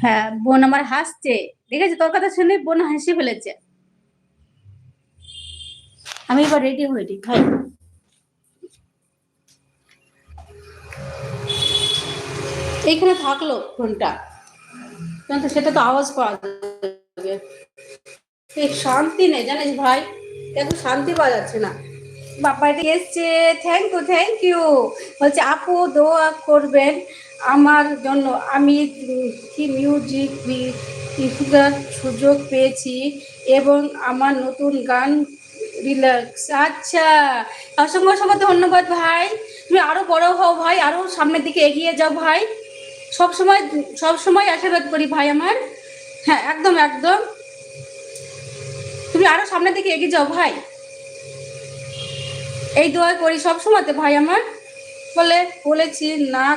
হ্যাঁ, বোন আমার হাসছে। দেখেছো, তোর কথা শুনে বোন হাসি ফেলেছে। আমি এবার রেডি হই নি ভাই। এইখানে থাকলো ফোনটা, কিন্তু সেটা তো আওয়াজ পাওয়া যাবে। ঠিক শান্তি নেই জানিস ভাই, একটু শান্তি পাওয়া যাচ্ছে না। বাবা এটা এসছে, থ্যাংক ইউ। বলছে আপু দোয়া করবেন আমার জন্য, আমি কি মিউজিক ভিডিওর সুযোগ পেয়েছি এবং আমার নতুন গান রিল্যাক্স। আচ্ছা, অসংখ্য অসংখ্য ধন্যবাদ ভাই। তুমি আরো বড় হও ভাই, আরো সামনের দিকে এগিয়ে যাও ভাই। সব সময় সব সময় আশীর্বাদ করি ভাই আমার। হ্যাঁ, একদম একদম। তুমি আরো সামনের দিকে এগিয়ে যাও ভাই, এই দোয়া করি সব সময়তে ভাই আমার। বলেছি না